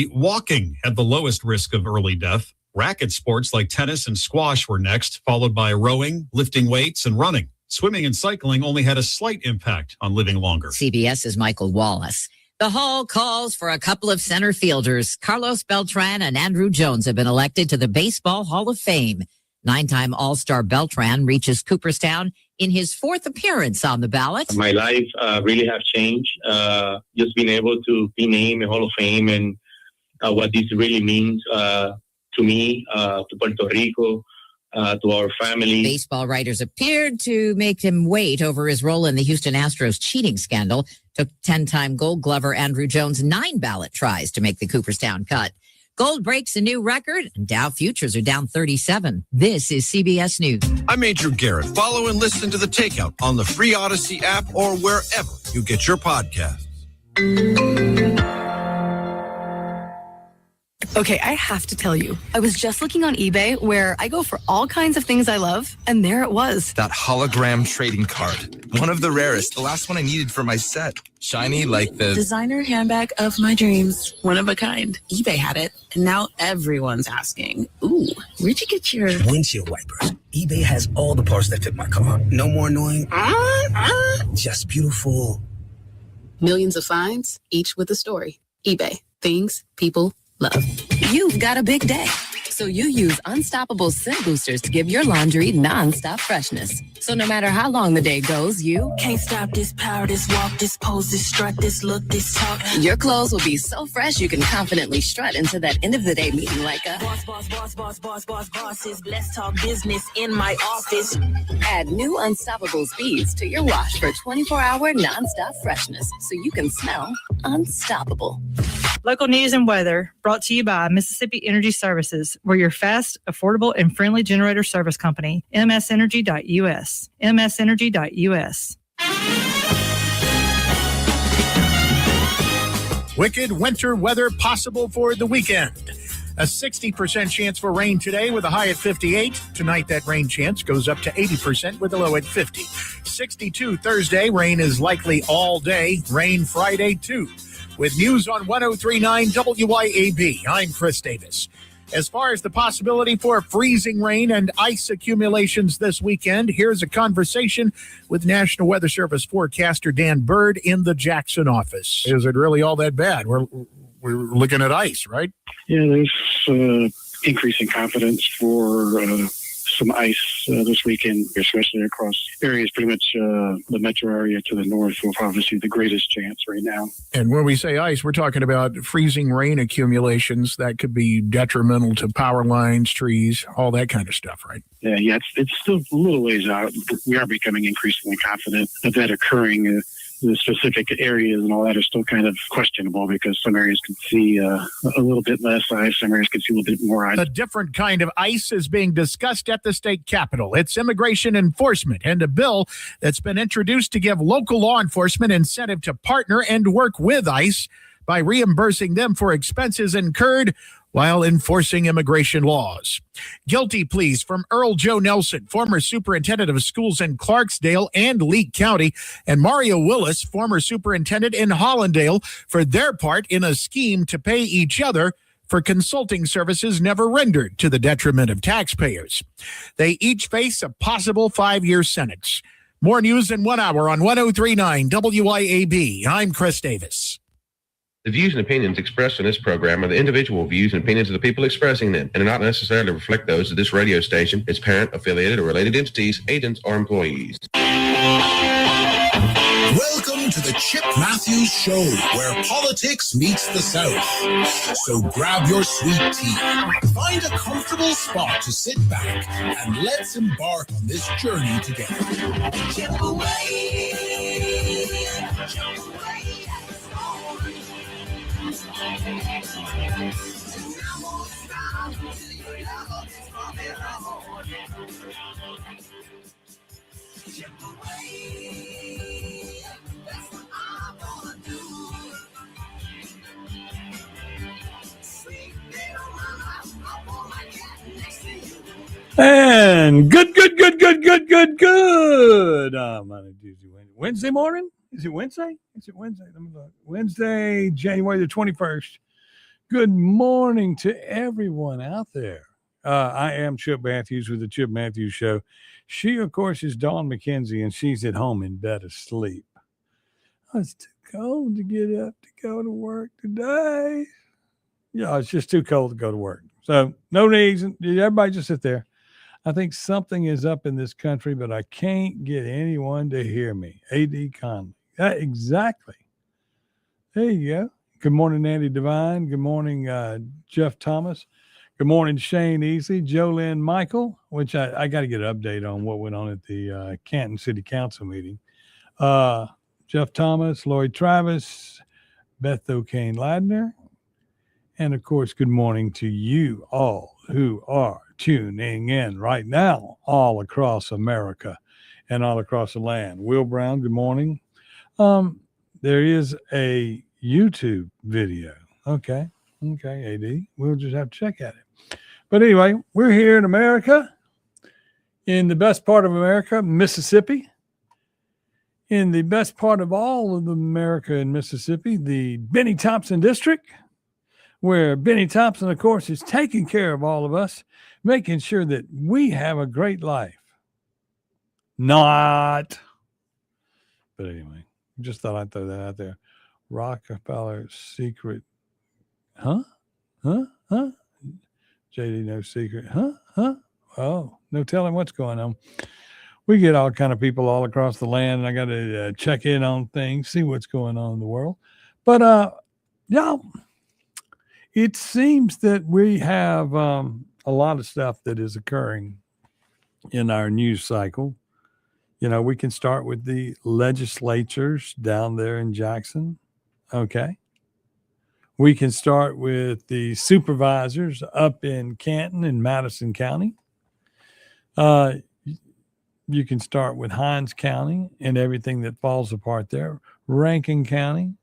Walking had the lowest risk of early death. Racket sports like tennis and squash were next, followed by rowing, lifting weights, and running. Swimming and cycling only had a slight impact on living longer. CBS's Michael Wallace. The Hall calls for a couple of center fielders. Carlos Beltran and Andrew Jones have been elected to the Baseball Hall of Fame. 9-time All-Star Beltran reaches Cooperstown in his fourth appearance on the ballot. My life really has changed. Just being able to be named a Hall of Fame and what this really means to me, to Puerto Rico, to our family. Baseball writers appeared to make him wait over his role in the Houston Astros cheating scandal. Took 10-time Gold Glover Andrew Jones 9 ballot tries to make the Cooperstown cut. Gold breaks a new record, and Dow futures are down 37. This is CBS News. I'm Major Garrett. Follow and listen to The Takeout on the free Odyssey app or wherever you get your podcasts. Okay, I have to tell you, I was just looking on eBay where I go for all kinds of things I love, and there it was. That hologram trading card. One of the rarest. The last one I needed for my set. Shiny like the designer handbag of my dreams. One of a kind. eBay had it, and now everyone's asking, ooh, where'd you get your windshield wipers? eBay has all the parts that fit my car. No more annoying, just beautiful. Millions of finds, each with a story. eBay. Things people love. You've got a big day, so you use Unstoppable Scent Boosters to give your laundry non-stop freshness. So no matter how long the day goes, you can't stop this power, this walk, this pose, this strut, this look, this talk. Your clothes will be so fresh you can confidently strut into that end of the day meeting like a bosses. Let's talk business in my office. Add new Unstoppable Speeds to your wash for 24-hour non-stop freshness so you can smell unstoppable. Local news and weather brought to you by Mississippi Energy Services. We're your fast, affordable, and friendly generator service company. msenergy.us. msenergy.us. Wicked winter weather possible for the weekend. A 60% chance for rain today with a high at 58. Tonight, that rain chance goes up to 80% with a low at 50. 62 Thursday. Rain is likely all day. Rain Friday, too. With news on 103.9 WYAB, I'm Chris Davis. As far as the possibility for freezing rain and ice accumulations this weekend, here's a conversation with National Weather Service forecaster Dan Bird in the Jackson office. Is it really all that bad? We're looking at ice, right? Yeah, there's increasing confidence for some ice this weekend, especially across areas, pretty much the metro area to the north will probably see the greatest chance right now. And when we say ice, we're talking about freezing rain accumulations that could be detrimental to power lines, trees, all that kind of stuff, right? Yeah, it's still a little ways out. We are becoming increasingly confident of that occurring. The specific areas and all that are still kind of questionable because some areas can see a little bit less ice, some areas can see a little bit more ice. A different kind of ice is being discussed at the state capitol. It's immigration enforcement and a bill that's been introduced to give local law enforcement incentive to partner and work with ICE by reimbursing them for expenses incurred while enforcing immigration laws. Guilty pleas from Earl Joe Nelson, former superintendent of schools in Clarksdale and Leake County, and Mario Willis, former superintendent in Hollandale, for their part in a scheme to pay each other for consulting services never rendered to the detriment of taxpayers. They each face a possible 5-year sentence. More news in 1 hour on 103.9 WYAB. I'm Chris Davis. The views and opinions expressed in this program are the individual views and opinions of the people expressing them and do not necessarily reflect those of this radio station, its parent, affiliated, or related entities, agents, or employees. Welcome to the Chip Mathews Show, where politics meets the South. So grab your sweet tea, find a comfortable spot to sit back, and let's embark on this journey together. Chip away, chip away. And good. Wednesday morning? Is it Wednesday? Let me look. Wednesday, January the 21st, Good morning to everyone out there. I am Chip Mathews with the Chip Mathews Show. She, of course, is Dawn McKenzie, and she's at home in bed asleep. Oh, it's too cold to get up to go to work today. Yeah, it's just too cold to go to work. So no reason. Everybody just sit there. I think something is up in this country, but I can't get anyone to hear me. A.D. Conley. Exactly. There you go. Good morning, Andy Devine. Good morning, Jeff Thomas. Good morning, Shane Easley, Jolynn Michael, which I got to get an update on what went on at the Canton City Council meeting. Jeff Thomas, Lloyd Travis, Beth O'Kane Ladner. And, of course, good morning to you all who are tuning in right now all across America and all across the land. Will Brown, good morning. There is a YouTube video. Okay, AD. We'll just have to check at it. But anyway, we're here in America, in the best part of America, Mississippi. In the best part of all of America in Mississippi, the Benny Thompson District, where Benny Thompson, of course, is taking care of all of us, making sure that we have a great life. Not. But anyway, just thought I'd throw that out there. Rockefeller secret. Huh? JD, no secret. Huh? Oh, no telling what's going on. We get all kind of people all across the land, and I got to check in on things, see what's going on in the world. But, y'all, it seems that we have a lot of stuff that is occurring in our news cycle. You know, we can start with the legislatures down there in Jackson. Okay. We can start with the supervisors up in Canton and Madison County. You can start with Hinds County and everything that falls apart there. Rankin County.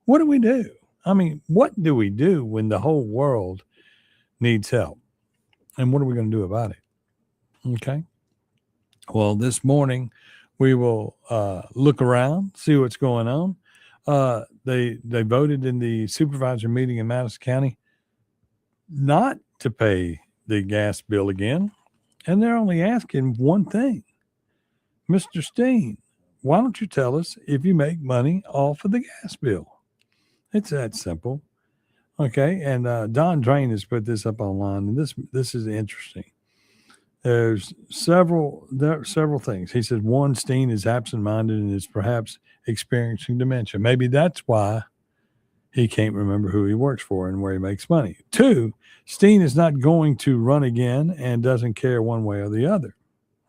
What do we do? I mean, what do we do when the whole world needs help? And what are we going to do about it? Okay. Well, this morning we will look around, see what's going on. They voted in the supervisor meeting in Madison County not to pay the gas bill again. And they're only asking one thing. Mr. Steen, why don't you tell us if you make money off of the gas bill? It's that simple. Okay. And Don Drain has put this up online, and this is interesting. There's several things. He said, one, Steen is absent-minded and is perhaps experiencing dementia. Maybe that's why he can't remember who he works for and where he makes money. Two, Steen is not going to run again and doesn't care one way or the other.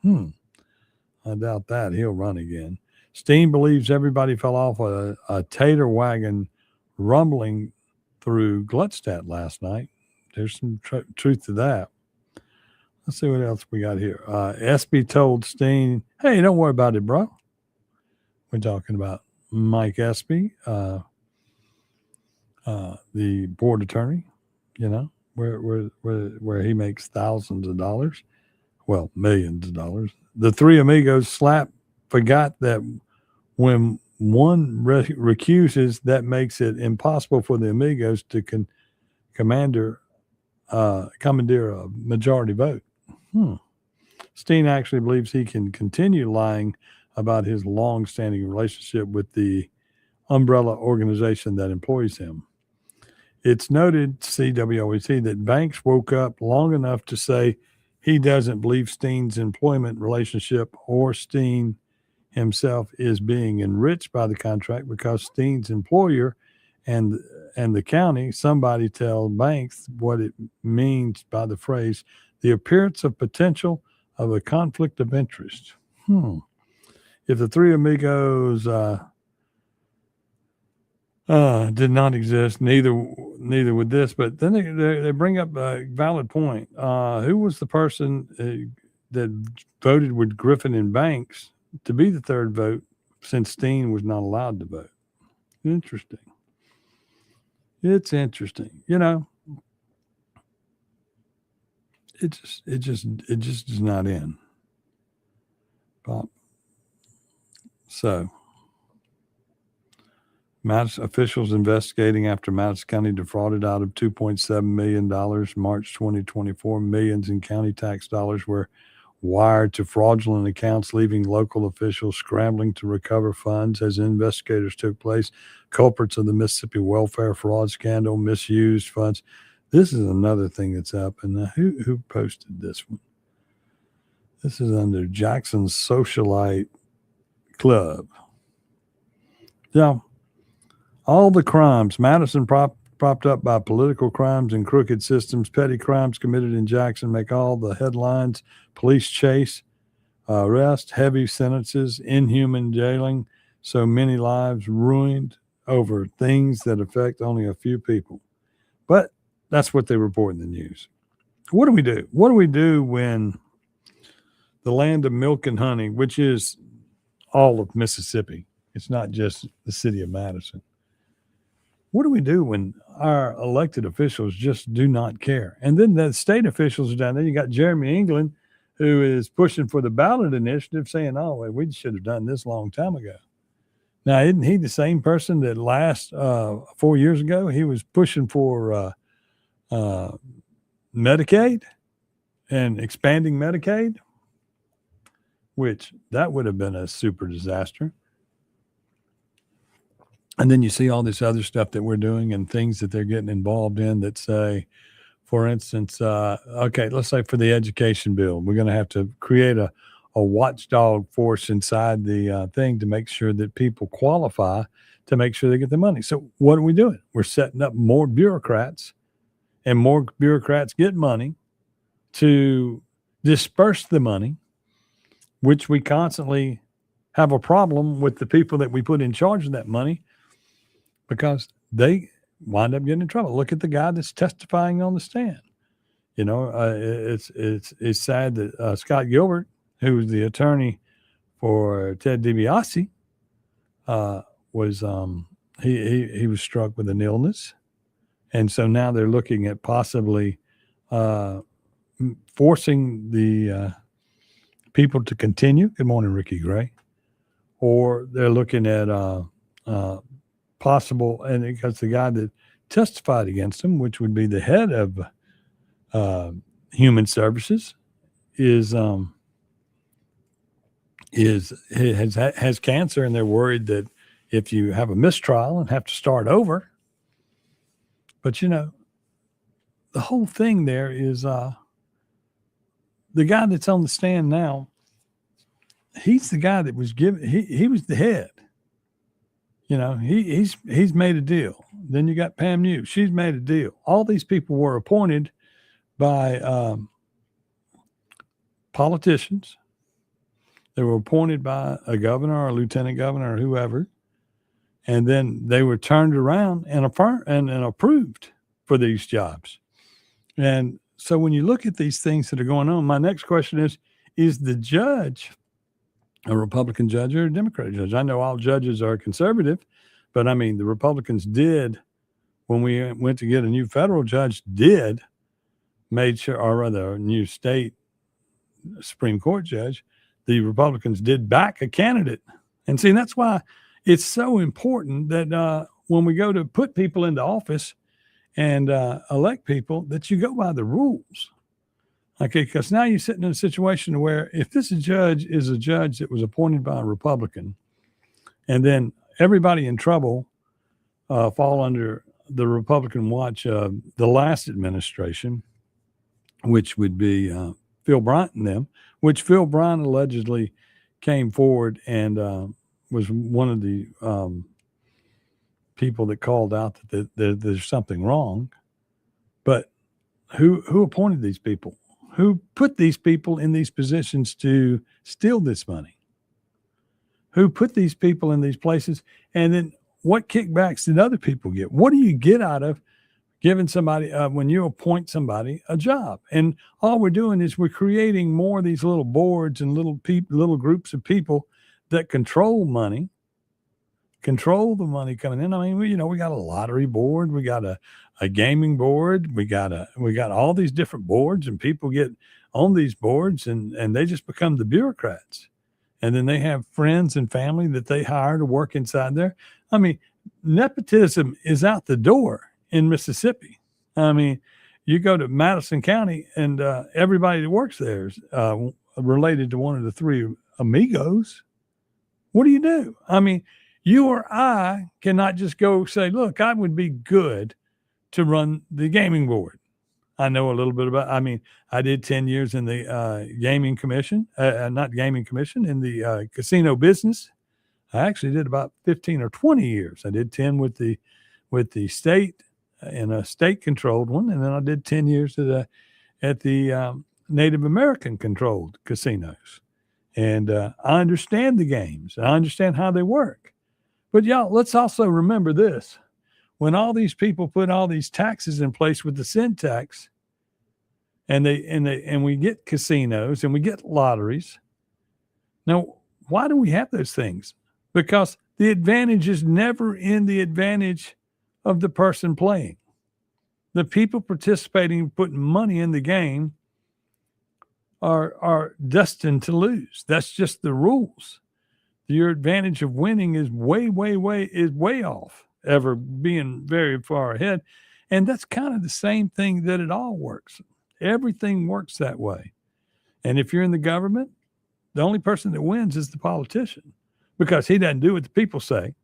I doubt that. He'll run again. Steen believes everybody fell off a tater wagon rumbling through Gluckstadt last night. There's some truth to that. Let's see what else we got here. Espy told Steen, hey, don't worry about it, bro. We're talking about Mike Espy, the board attorney, you know, where he makes thousands of dollars. Well, millions of dollars. The three amigos forgot that when one recuses, that makes it impossible for the amigos to commandeer a majority vote. Steen actually believes he can continue lying about his long-standing relationship with the umbrella organization that employs him. It's noted, CWOEC, that Banks woke up long enough to say he doesn't believe Steen's employment relationship or Steen himself is being enriched by the contract because Steen's employer and the county, somebody tell Banks what it means by the phrase, the appearance of potential of a conflict of interest. If the three amigos did not exist, neither would this. But then they bring up a valid point. Who was the person that voted with Griffin and Banks to be the third vote since Steen was not allowed to vote? Interesting. It's interesting. You know, it just is not in. Pop. So Madison officials investigating after Madison County defrauded out of $2.7 million March 2024. Millions in county tax dollars were wired to fraudulent accounts, leaving local officials scrambling to recover funds as investigators took place. Culprits of the Mississippi welfare fraud scandal misused funds. This is another thing that's up. And who posted this one? This is under Jackson's Socialite Club. Now, all the crimes, Madison propped up by political crimes and crooked systems, petty crimes committed in Jackson make all the headlines. Police chase, arrest, heavy sentences, inhuman jailing, so many lives ruined over things that affect only a few people. But that's what they report in the news. What do we do? What do we do when the land of milk and honey, which is all of Mississippi, it's not just the city of Madison. What do we do when our elected officials just do not care? And then the state officials are down there. You got Jeremy England, who is pushing for the ballot initiative, saying, oh, well, we should have done this a long time ago. Now, isn't he the same person that last 4 years ago, he was pushing for Medicaid and expanding Medicaid, which that would have been a super disaster. And then you see all this other stuff that we're doing and things that they're getting involved in that say, for instance, okay, let's say for the education bill, we're going to have to create a watchdog force inside the thing to make sure that people qualify to make sure they get the money. So what are we doing? We're setting up more bureaucrats, and more bureaucrats get money to disperse the money, which we constantly have a problem with the people that we put in charge of that money, because they wind up getting in trouble. Look at the guy that's testifying on the stand. You know, it's sad that Scott Gilbert, who was the attorney for Ted DiBiase, was he was struck with an illness, and so now they're looking at possibly forcing the people to continue. Good morning, Ricky Gray. Or they're looking at possible, and because the guy that testified against him, which would be the head of Human Services, has cancer, and they're worried that if you have a mistrial and have to start over. But you know, the whole thing there is the guy that's on the stand now. He's the guy that was given. He was the head. You know, he's made a deal. Then you got Pam New. She's made a deal. All these people were appointed by politicians. They were appointed by a governor or a lieutenant governor or whoever, and then they were turned around and approved for these jobs. And so when you look at these things that are going on, my next question is the judge a Republican judge or a Democratic judge? I know all judges are conservative, but I mean, the Republicans did, when we went to get a new federal judge, made sure, or rather a new state Supreme Court judge, the Republicans did back a candidate. And see, that's why it's so important that when we go to put people into office and elect people, that you go by the rules. Okay, because now you're sitting in a situation where if this judge is a judge that was appointed by a Republican, and then everybody in trouble fall under the Republican watch of the last administration, which would be Phil Bryant and them, which Phil Bryant allegedly came forward and was one of the people that called out that there's something wrong. But who appointed these people? Who put these people in these positions to steal this money? Who put these people in these places? And then what kickbacks did other people get? What do you get out of giving somebody, when you appoint somebody, a job? And all we're doing is we're creating more of these little boards and little groups of people that control money, control the money coming in. I mean, we got a lottery board, we got a gaming board, we got all these different boards, and people get on these boards and they just become the bureaucrats. And then they have friends and family that they hire to work inside there. I mean, nepotism is out the door in Mississippi. I mean, you go to Madison County and everybody that works there is related to one of the three amigos. What do you do? I mean, you or I cannot just go say, look, I would be good to run the gaming board. I know a little bit about, I mean, I did 10 years in the gaming commission, not gaming commission, in the casino business. I actually did about 15 or 20 years. I did 10 with the state in a state controlled one. And then I did 10 years at the Native American controlled casinos. And I understand the games. I understand how they work. But y'all, let's also remember this. When all these people put all these taxes in place with the sin tax, and we get casinos and we get lotteries. Now, why do we have those things? Because the advantage is never in the advantage of the person playing. The people participating, putting money in the game are destined to lose. That's just the rules. Your advantage of winning is way off, ever being very far ahead. And that's kind of the same thing that it all works. Everything works that way. And if you're in the government, the only person that wins is the politician, because he doesn't do what the people say.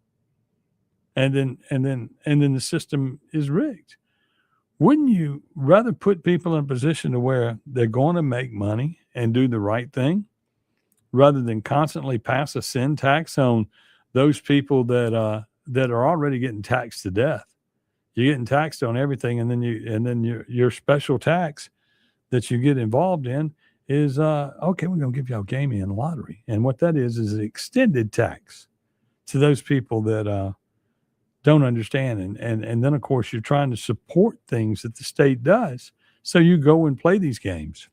And then the system is rigged. Wouldn't you rather put people in a position to where they're going to make money and do the right thing, rather than constantly pass a sin tax on those people that are already getting taxed to death? You're getting taxed on everything, and then your special tax that you get involved in is okay, we're going to give y'all gaming and lottery. And what that is an extended tax to those people that don't understand. And then, of course, you're trying to support things that the state does. So you go and play these games.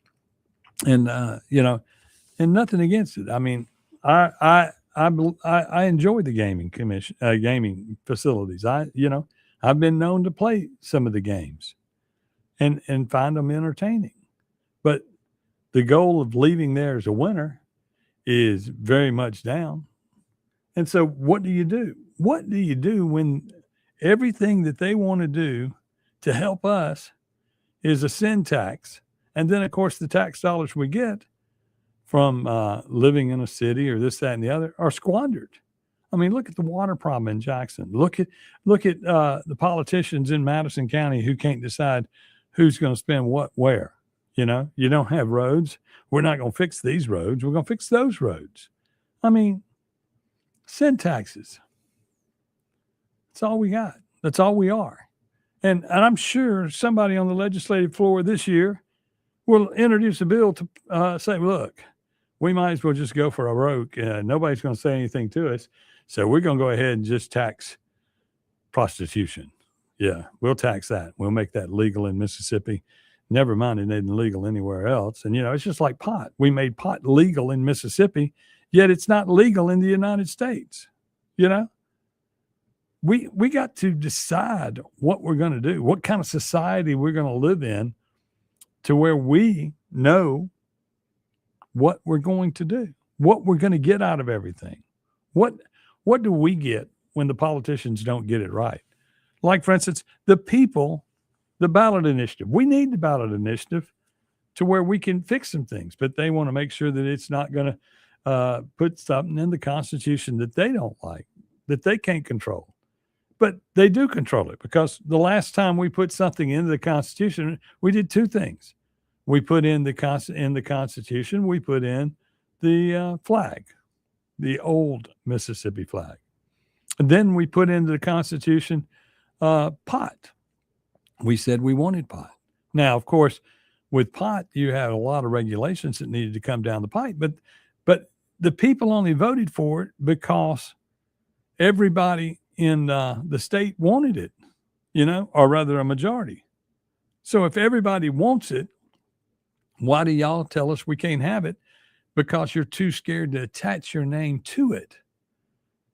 And, and nothing against it. I mean, I enjoy the gaming commission, gaming facilities. I've been known to play some of the games and find them entertaining. But the goal of leaving there as a winner is very much down. And so what do you do? What do you do when everything that they want to do to help us is a sin tax? And then, of course, the tax dollars we get from living in a city or this, that, and the other are squandered. I mean, look at the water problem in Jackson. Look at the politicians in Madison County who can't decide who's going to spend what where. You don't have roads. We're not going to fix these roads. We're going to fix those roads. I mean, sin taxes. That's all we got. That's all we are. And I'm sure somebody on the legislative floor this year will introduce a bill to say, look, we might as well just go for a roke. Nobody's going to say anything to us. So we're going to go ahead and just tax prostitution. Yeah, we'll tax that. We'll make that legal in Mississippi. Never mind, it isn't legal anywhere else. And, it's just like pot. We made pot legal in Mississippi, yet it's not legal in the United States. We got to decide what we're going to do, what kind of society we're going to live in, to where we know what we're going to do, what we're going to get out of everything. What do we get when the politicians don't get it right? Like, for instance, the people, the ballot initiative. We need the ballot initiative to where we can fix some things, but they want to make sure that it's not going to put something in the Constitution that they don't like, that they can't control. But they do control it, because the last time we put something into the Constitution, we did two things. We put in the Constitution, we put in the flag, the old Mississippi flag. And then we put into the Constitution pot. We said we wanted pot. Now, of course, with pot, you had a lot of regulations that needed to come down the pipe, but the people only voted for it because everybody in the state wanted it, or rather a majority. So if everybody wants it, why do y'all tell us we can't have it? Because you're too scared to attach your name to it.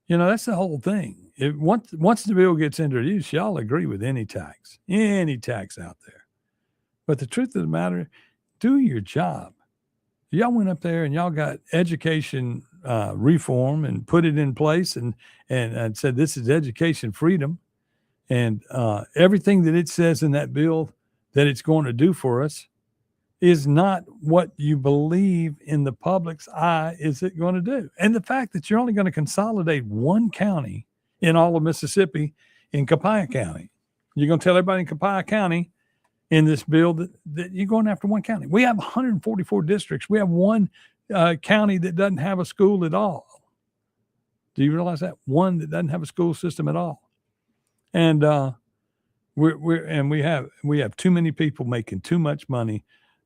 That's the whole thing. Once the bill gets introduced, y'all agree with any tax out there. But the truth of the matter, do your job. Y'all went up there and y'all got education reform and put it in place and said this is education freedom, and everything that it says in that bill that it's going to do for us is not what you believe in the public's eye is it going to do. And the fact that you're only going to consolidate one county in all of Mississippi in Copiah County. You're going to tell everybody in Copiah County in this bill that you're going after one county. We have 144 districts. We have one county that doesn't have a school at all. Do you realize that? One that doesn't have a school system at all. And we have too many people making too much money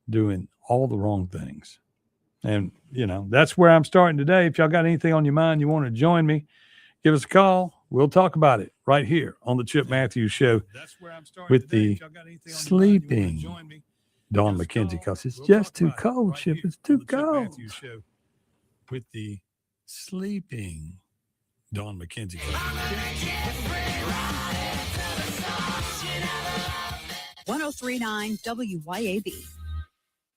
doing all the wrong things. And, that's where I'm starting today. If y'all got anything on your mind, you want to join me, give us a call. We'll talk about it right here on the Chip Mathews Show with the sleeping Dawn McKenzie, because it's just too cold, Chip. It's too cold. With the sleeping Dawn McKenzie. 1039 WYAB.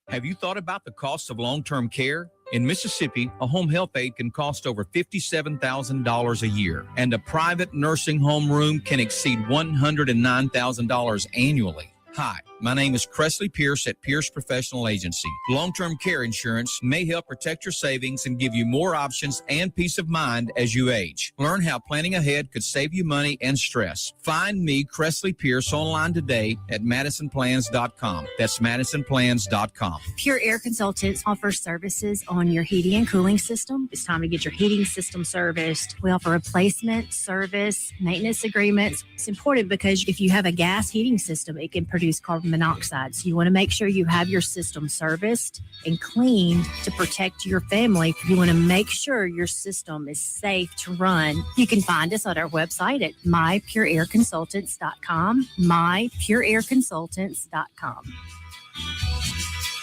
Have you thought about the cost of long-term care? In Mississippi, a home health aide can cost over $57,000 a year, and a private nursing home room can exceed $109,000 annually. Hi, my name is Cressley Pierce at Pierce Professional Agency. Long-term care insurance may help protect your savings and give you more options and peace of mind as you age. Learn how planning ahead could save you money and stress. Find me, Cressley Pierce, online today at MadisonPlans.com. That's MadisonPlans.com. Pure Air Consultants offers services on your heating and cooling system. It's time to get your heating system serviced. We offer replacement, service, maintenance agreements. It's important because if you have a gas heating system, it can produce carbon monoxide. So you want to make sure you have your system serviced and cleaned to protect your family. You want to make sure your system is safe to run. You can find us at our website at mypureairconsultants.com, mypureairconsultants.com.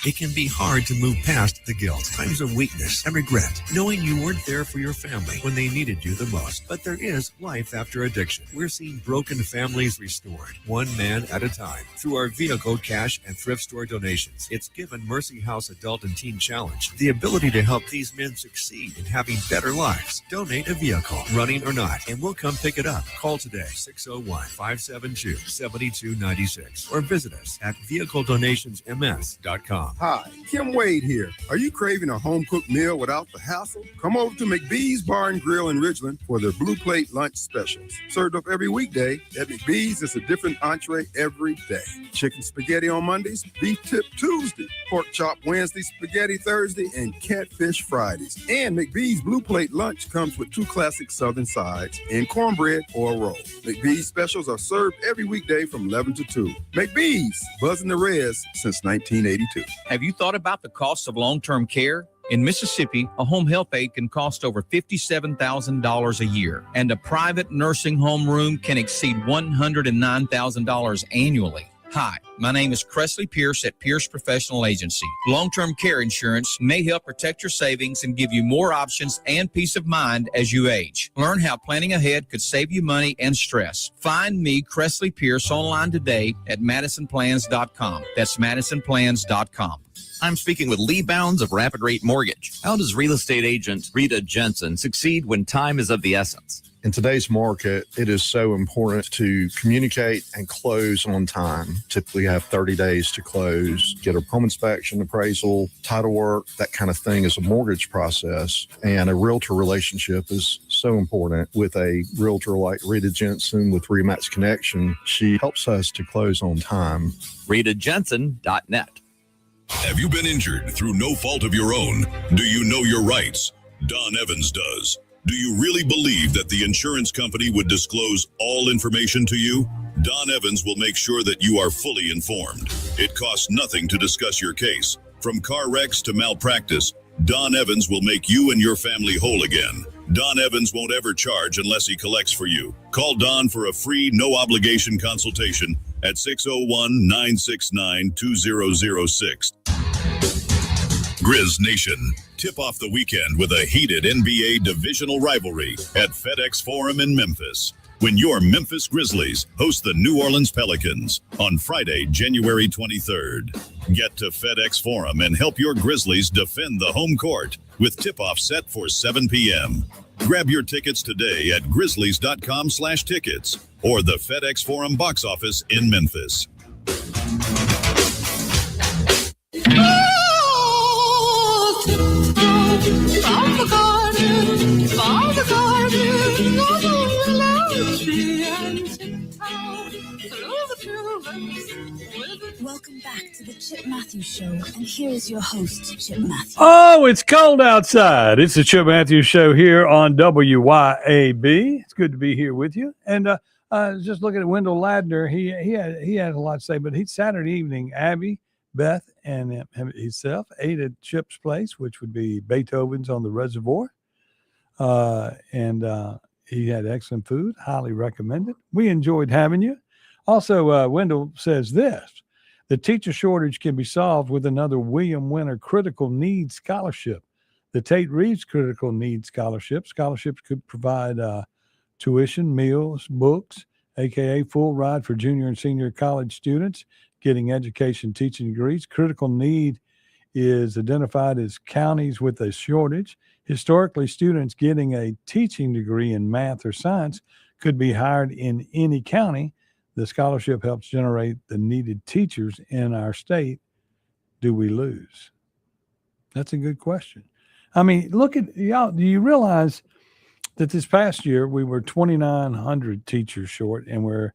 It can be hard to move past the guilt, times of weakness, and regret, knowing you weren't there for your family when they needed you the most. But there is life after addiction. We're seeing broken families restored, one man at a time, through our vehicle, cash, and thrift store donations. It's given Mercy House Adult and Teen Challenge the ability to help these men succeed in having better lives. Donate a vehicle, running or not, and we'll come pick it up. Call today, 601-572-7296, or visit us at vehicledonationsms.com. Hi, Kim Wade here. Are you craving a home-cooked meal without the hassle? Come over to McBee's Bar and Grill in Ridgeland for their Blue Plate lunch specials. Served up every weekday, at McBee's is a different entree every day. Chicken spaghetti on Mondays, beef tip Tuesday, pork chop Wednesday, spaghetti Thursday, and catfish Fridays. And McBee's Blue Plate lunch comes with 2 classic Southern sides and cornbread or a roll. McBee's specials are served every weekday from 11 to 2. McBee's, buzzing the res since 1982. Have you thought about the cost of long-term care? In Mississippi, a home health aide can cost over $57,000 a year, and a private nursing home room can exceed $109,000 annually. Hi, my name is Cressley Pierce at Pierce Professional Agency. Long-term care insurance may help protect your savings and give you more options and peace of mind as you age. Learn how planning ahead could save you money and stress. Find me, Cressley Pierce, online today at MadisonPlans.com. That's MadisonPlans.com. I'm speaking with Lee Bounds of Rapid Rate Mortgage. How does real estate agent Rita Jensen succeed when time is of the essence? In today's market, it is so important to communicate and close on time. Typically have 30 days to close, get a home inspection, appraisal, title work, that kind of thing is a mortgage process. And a realtor relationship is so important. With a realtor like Rita Jensen with Remax Connection, she helps us to close on time. RitaJensen.net. Have you been injured through no fault of your own? Do you know your rights? Don Evans does. Do you really believe that the insurance company would disclose all information to you? Don Evans will make sure that you are fully informed. It costs nothing to discuss your case. From car wrecks to malpractice, Don Evans will make you and your family whole again. Don Evans won't ever charge unless he collects for you. Call Don for a free, no-obligation consultation at 601-969-2006. Grizz Nation, tip off the weekend with a heated NBA divisional rivalry at FedEx Forum in Memphis, when your Memphis Grizzlies host the New Orleans Pelicans on Friday, January 23rd. Get to FedEx Forum and help your Grizzlies defend the home court with tip-off set for 7 p.m. Grab your tickets today at grizzlies.com/tickets or the FedEx Forum box office in Memphis. Welcome back to the Chip Mathews Show, and here's your host, Chip Mathews. Oh, it's cold outside. It's the Chip Mathews Show here on WYAB. It's good to be here with you. And just looking at Wendell Ladner, he had a lot to say, but Saturday evening, Abby, Beth, and himself ate at Chip's place, which would be Beethoven's on the Reservoir. And he had excellent food, highly recommended. We enjoyed having you. Also, Wendell says this: the teacher shortage can be solved with another William Winter Critical Needs Scholarship. The Tate Reeves Critical Needs Scholarship. Scholarships could provide tuition, meals, books, aka full ride for junior and senior college students getting education teaching degrees. Critical need is identified as counties with a shortage. Historically, students getting a teaching degree in math or science could be hired in any county. The scholarship helps generate the needed teachers in our state. Do we lose? That's a good question. I mean, look at y'all. Do you realize that this past year we were 2,900 teachers short, and we're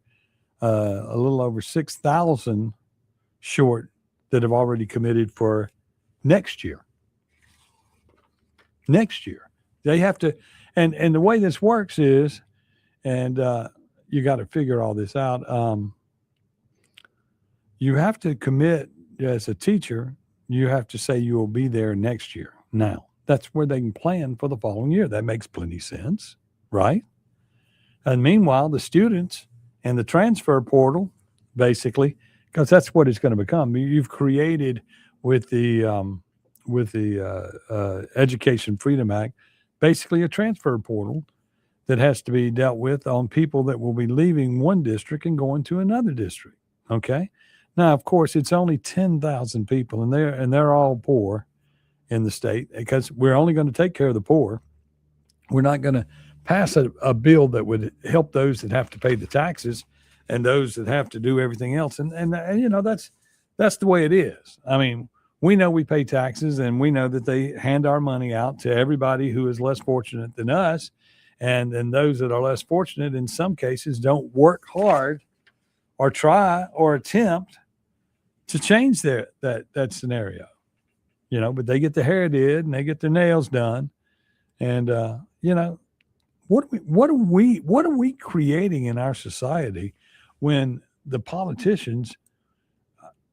a little over 6,000 short that have already committed for next year. Next year, they have to, and the way this works is, and you got to figure all this out. You have to commit as a teacher. You have to say you will be there next year. Now, that's where they can plan for the following year. That makes plenty sense, right? And meanwhile, the students and the transfer portal, basically, because that's what it's going to become. You've created with the Education Freedom Act, basically a transfer portal that has to be dealt with on people that will be leaving one district and going to another district. Okay. Now, of course, it's only 10,000 people, and they're all poor in the state, because we're only going to take care of the poor. We're not going to pass a bill that would help those that have to pay the taxes and those that have to do everything else. And you know, that's the way it is. I mean, we know we pay taxes, and we know that they hand our money out to everybody who is less fortunate than us. And then those that are less fortunate in some cases don't work hard or try or attempt to change that scenario, you know, but they get their hair did and they get their nails done. And, you know, what are we creating in our society when the politicians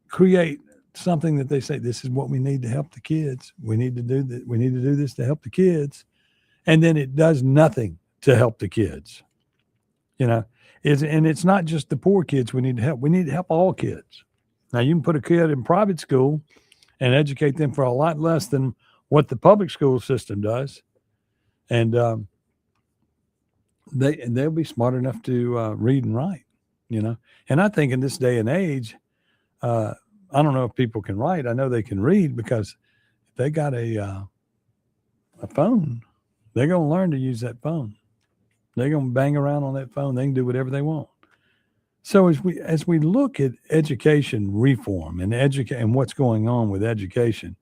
create something that they say, this is what we need to help the kids. We need to do that. We need to do this to help the kids. And then it does nothing to help the kids, you know. And it's not just the poor kids we need to help. We need to help all kids. Now, you can put a kid in private school and educate them for a lot less than what the public school system does, and they'll be smart enough to read and write, you know. And I think in this day and age, I don't know if people can write. I know they can read, because if they got a phone, they're going to learn to use that phone. They're going to bang around on that phone. They can do whatever they want. So as we look at education reform and what's going on with education,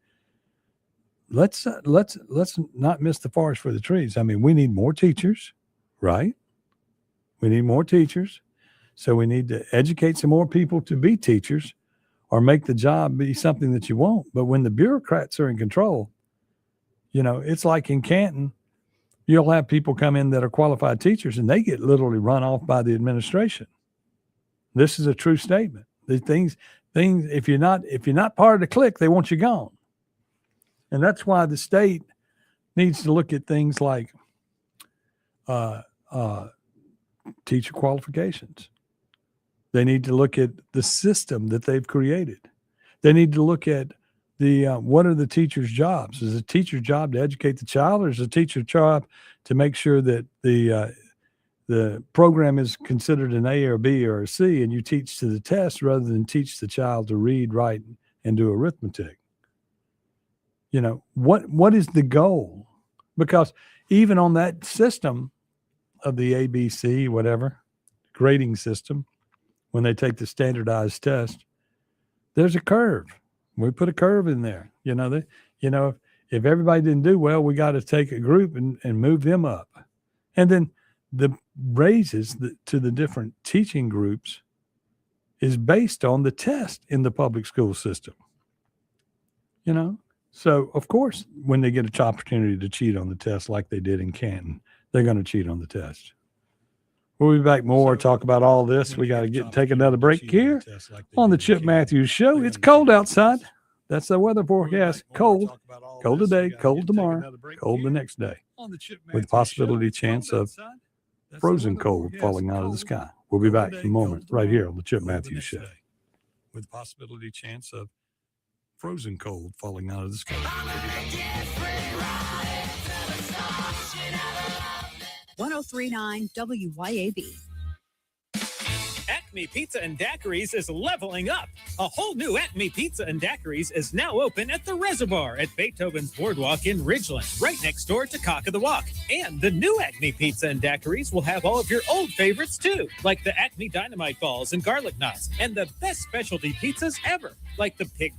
let's not miss the forest for the trees. I mean, we need more teachers, right? We need more teachers. So we need to educate some more people to be teachers, or make the job be something that you want. But when the bureaucrats are in control, you know, it's like in Canton, you'll have people come in that are qualified teachers, and they get literally run off by the administration. This is a true statement. The things, if you're not part of the clique, they want you gone. And that's why the state needs to look at things like teacher qualifications. They need to look at the system that they've created. They need to look at what are the teacher's jobs? Is it a teacher's job to educate the child, or is it a teacher's job to make sure that the program is considered an A or B or a C, and you teach to the test rather than teach the child to read, write, and do arithmetic? What is the goal? Because even on that system of the ABC, whatever, grading system, when they take the standardized test, there's a curve. We put a curve in there. If everybody didn't do well, we got to take a group and move them up. And then the raises to the different teaching groups is based on the test in the public school system. So of course, when they get an opportunity to cheat on the test like they did in Canton, they're going to cheat on the test. We'll be back more, talk about all this. We got to take another break here on the Chip Mathews Show. It's cold outside. That's the weather forecast. Cold today, cold tomorrow, cold the next day, with possibility chance of frozen cold falling out of the sky. We'll be back in a moment right here on the Chip Mathews Show. With possibility chance of frozen cold falling out of the sky. 1039 WYAB. Acme Pizza and Daiquiris is leveling up. A whole new Acme Pizza and Daiquiris is now open at the Reservoir at Beethoven's Boardwalk in Ridgeland, right next door to Cock of the Walk. And the new Acme Pizza and Daiquiris will have all of your old favorites too, like the Acme Dynamite Balls and Garlic Knots, and the best specialty pizzas ever, like the Pig,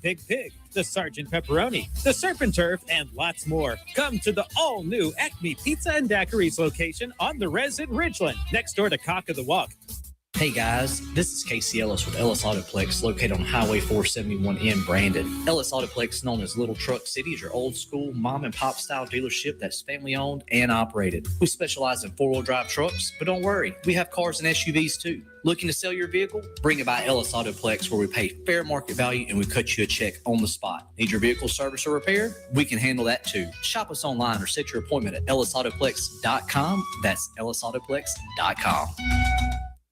the Sergeant Pepperoni, the Serpent Turf, and lots more. Come to the all-new Acme Pizza and Daiquiris location on the Res in Ridgeland, next door to Cock of the Walk. Hey guys, this is Casey Ellis with Ellis Autoplex, located on Highway 471 in Brandon. Ellis Autoplex, known as Little Truck City, is your old school mom and pop style dealership that's family owned and operated. We specialize in 4-wheel drive trucks, but don't worry, we have cars and SUVs too. Looking to sell your vehicle? Bring it by Ellis Autoplex, where we pay fair market value and we cut you a check on the spot. Need your vehicle service or repaired? We can handle that too. Shop us online or set your appointment at ellisautoplex.com. That's ellisautoplex.com.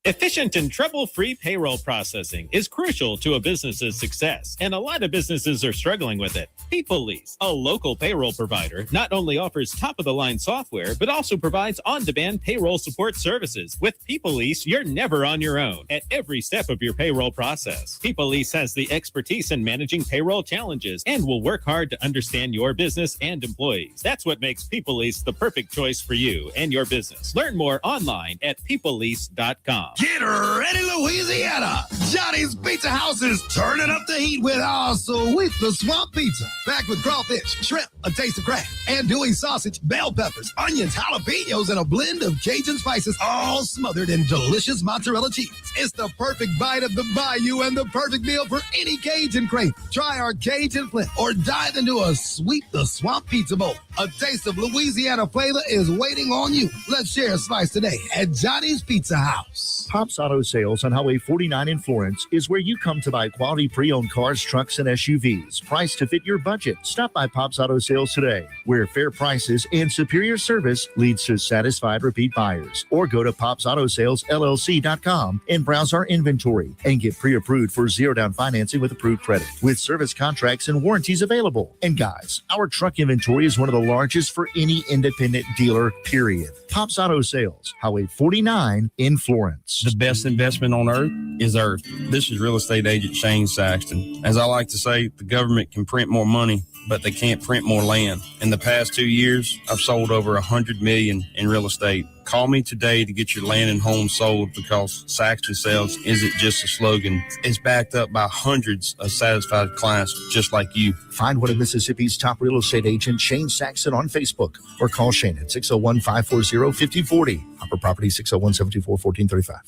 Efficient and trouble-free payroll processing is crucial to a business's success, and a lot of businesses are struggling with it. PeopleLease, a local payroll provider, not only offers top-of-the-line software, but also provides on-demand payroll support services. With PeopleLease, you're never on your own at every step of your payroll process. PeopleLease has the expertise in managing payroll challenges and will work hard to understand your business and employees. That's what makes PeopleLease the perfect choice for you and your business. Learn more online at peoplelease.com. Get ready, Louisiana! Johnny's Pizza House is turning up the heat with our sweet the swamp pizza. Packed with crawfish, shrimp, a taste of crab, andouille sausage, bell peppers, onions, jalapenos, and a blend of Cajun spices, all smothered in delicious mozzarella cheese. It's the perfect bite of the bayou and the perfect meal for any Cajun crave. Try our Cajun Flint or dive into a sweet the swamp pizza bowl. A taste of Louisiana flavor is waiting on you. Let's share a slice today at Johnny's Pizza House. Pops Auto Sales on Highway 49 in Florence is where you come to buy quality pre-owned cars, trucks, and SUVs, priced to fit your budget. Stop by Pops Auto Sales today, where fair prices and superior service leads to satisfied repeat buyers. Or go to popsautosales.llc.com and browse our inventory and get pre-approved for zero-down financing with approved credit, with service contracts and warranties available. And guys, our truck inventory is one of the largest for any independent dealer, period. Pops Auto Sales, Highway 49 in Florence. The best investment on earth is earth. This is real estate agent Shane Saxton. As I like to say, the government can print more money, but they can't print more land. In the past 2 years, I've sold over $100 million in real estate. Call me today to get your land and home sold, because Saxton Sales isn't just a slogan. It's backed up by hundreds of satisfied clients just like you. Find one of Mississippi's top real estate agents, Shane Saxton, on Facebook, or call Shane at 601-540-5040. Hopper Property, 601-724-1435.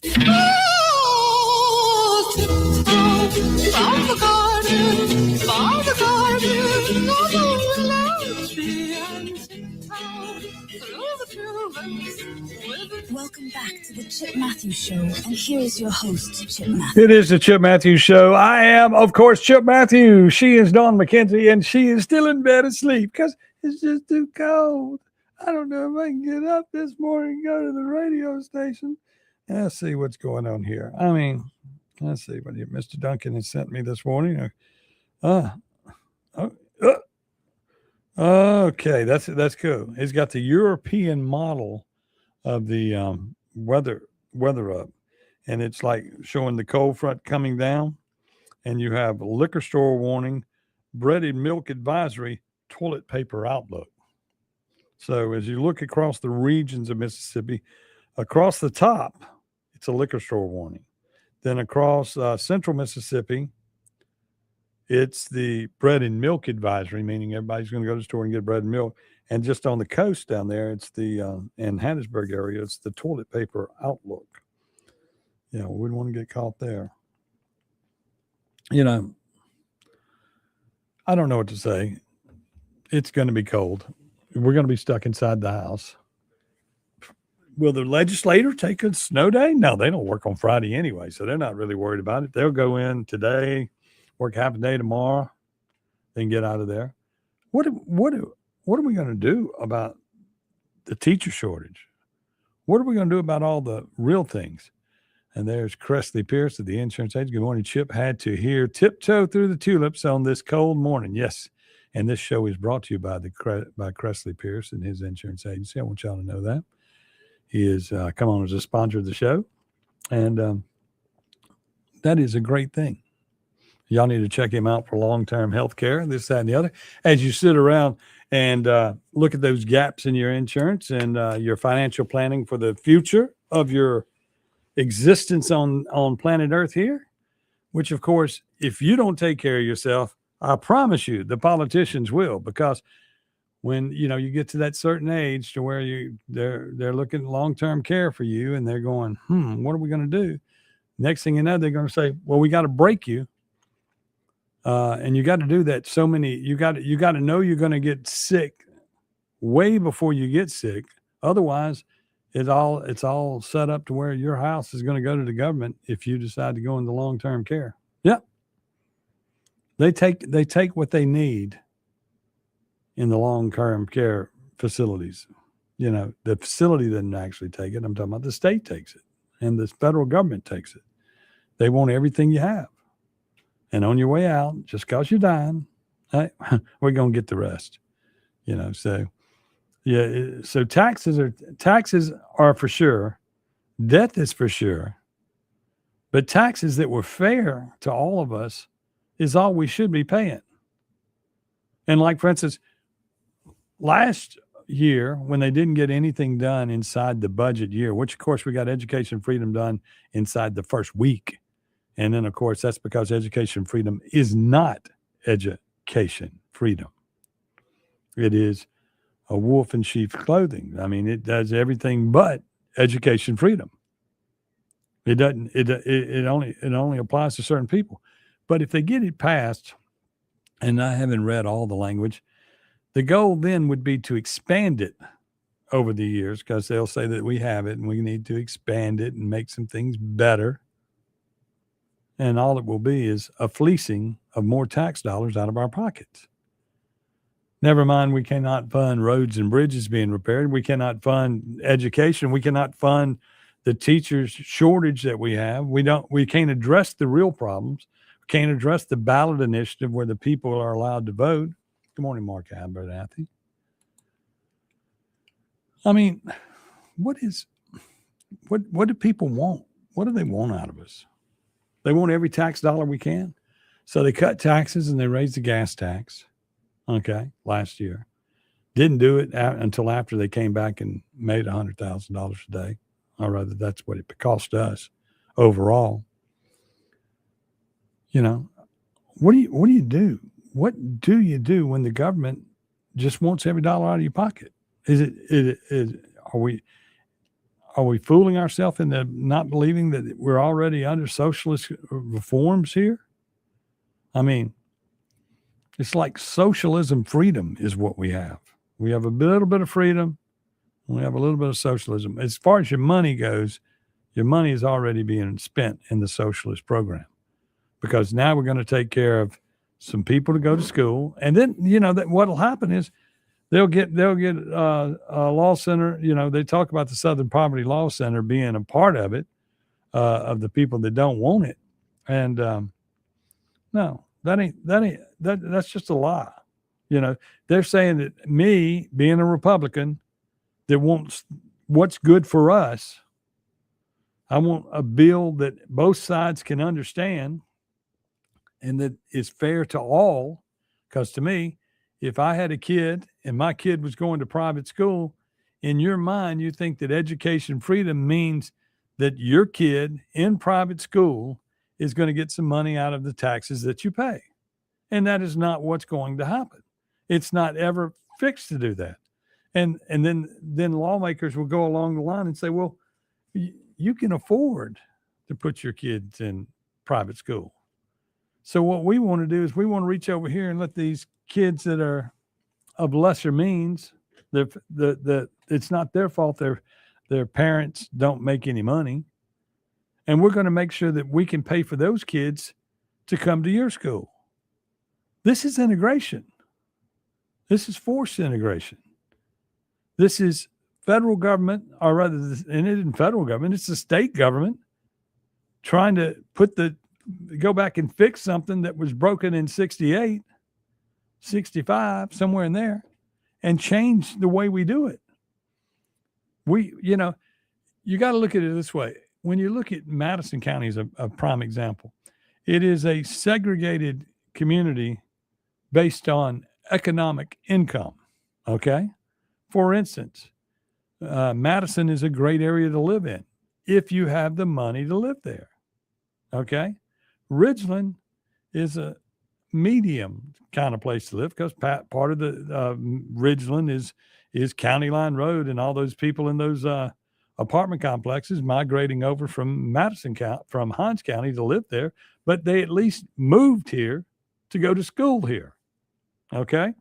Welcome back to the Chip Mathews Show, and here is your host, Chip Mathews. It is the Chip Mathews Show. I am, of course, Chip Mathews. She is Dawn McKenzie, and she is still in bed asleep because it's just too cold. I don't know if I can get up this morning and go to the radio station. And let's see what's going on here. I mean, let's see what Mr. Duncan has sent me this morning. Okay, that's cool. He's got the European model of the weather up, and it's like showing the cold front coming down, and you have liquor store warning, breaded milk advisory, toilet paper outlook. So as you look across the regions of Mississippi, across the top, it's a liquor store warning. Then across central Mississippi, it's the bread and milk advisory, meaning everybody's going to go to the store and get bread and milk. And just on the coast down there, it's the in Hattiesburg area, it's the toilet paper outlook. We wouldn't want to get caught there. I don't know what to say. It's going to be cold. We're going to be stuck inside the house. Will the legislator take a snow day? No, they don't work on Friday anyway, so they're not really worried about it. They'll go in today, work half a day tomorrow, then get out of there. What are we going to do about the teacher shortage? What are we going to do about all the real things? And there's Cressley Pierce of the insurance agent. Good morning, Chip. Had to hear tiptoe through the tulips on this cold morning. Yes. And this show is brought to you by Cressley Pierce and his insurance agency. I want y'all to know that. He is come on as a sponsor of the show. And that is a great thing. Y'all need to check him out for long-term health care, this, that, and the other. As you sit around and look at those gaps in your insurance and your financial planning for the future of your existence on planet Earth here, which, of course, if you don't take care of yourself, I promise you the politicians will, because when you get to that certain age to where they're looking at long-term care for you and they're going, what are we going to do? Next thing you know, they're going to say, well, we got to break you. And you got to do that. You got to know you're going to get sick way before you get sick. Otherwise, it's all set up to where your house is going to go to the government if you decide to go into long-term care. Yep. They take what they need in the long-term care facilities. The facility doesn't actually take it. I'm talking about the state takes it and the federal government takes it. They want everything you have. And on your way out, just because you're dying, hey, we're going to get the rest. So yeah. So taxes are for sure. Death is for sure. But taxes that were fair to all of us is all we should be paying. And like, for instance, last year when they didn't get anything done inside the budget year, which of course we got education freedom done inside the first week. And then, of course, that's because education freedom is not education freedom. It is a wolf in sheep's clothing. I mean, it does everything but education freedom. It doesn't. It only applies to certain people. But if they get it passed, and I haven't read all the language, the goal then would be to expand it over the years, because they'll say that we have it and we need to expand it and make some things better. And all it will be is a fleecing of more tax dollars out of our pockets. Never mind, we cannot fund roads and bridges being repaired. We cannot fund education. We cannot fund the teachers shortage that we have. We can't address the real problems. We can't address the ballot initiative where the people are allowed to vote. Good morning, Mark Abernathy. I mean, what do people want? What do they want out of us? They want every tax dollar we can. So they cut taxes and they raised the gas tax. Okay, last year. Didn't do it until after they came back and made $100,000 a day. Or rather, that's what it cost us overall. What do you do? What do you do when the government just wants every dollar out of your pocket? Are we fooling ourselves into not believing that we're already under socialist reforms here? I mean, it's like socialism freedom is what we have. We have a little bit of freedom. We have a little bit of socialism. As far as your money goes, your money is already being spent in the socialist program, because now we're going to take care of some people to go to school. And then, that what'll happen is they'll get a law center. They talk about the Southern Poverty Law Center being a part of it, of the people that don't want it. And no, that's just a lie. They're saying that me being a Republican that wants what's good for us, I want a bill that both sides can understand and that is fair to all. Because to me, if I had a kid and my kid was going to private school, in your mind, you think that education freedom means that your kid in private school is going to get some money out of the taxes that you pay. And that is not what's going to happen. It's not ever fixed to do that. And then lawmakers will go along the line and say, well, you can afford to put your kids in private school. So what we want to do is we want to reach over here and let these kids that are of lesser means, it's not their fault. Their parents don't make any money. And we're going to make sure that we can pay for those kids to come to your school. This is integration. This is forced integration. This is federal government, or rather, and it isn't federal government, it's the state government trying to go back and fix something that was broken in 68, 65, somewhere in there, and change the way we do it. You got to look at it this way. When you look at Madison County as a prime example, it is a segregated community based on economic income. Okay. For instance, Madison is a great area to live in if you have the money to live there. Okay. Ridgeland is a medium kind of place to live because part of the Ridgeland is County Line Road, and all those people in those apartment complexes migrating over from from Hinds County to live there, but they at least moved here to go to school here. Okay.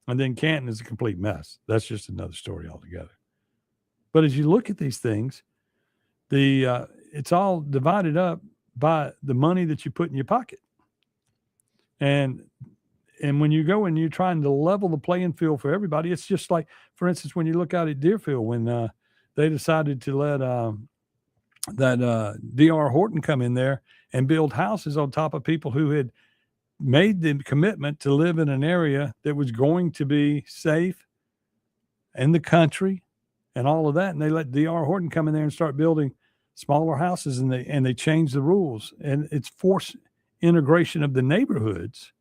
And then Canton is a complete mess. That's just another story altogether. But as you look at these things, it's all divided up by the money that you put in your pocket. And when you go and you're trying to level the playing field for everybody, it's just like, for instance, when you look out at Deerfield, when they decided to let D.R. Horton come in there and build houses on top of people who had made the commitment to live in an area that was going to be safe in the country and all of that. And they let D.R. Horton come in there and start building smaller houses, and they changed the rules. And it's forced integration of the neighborhoods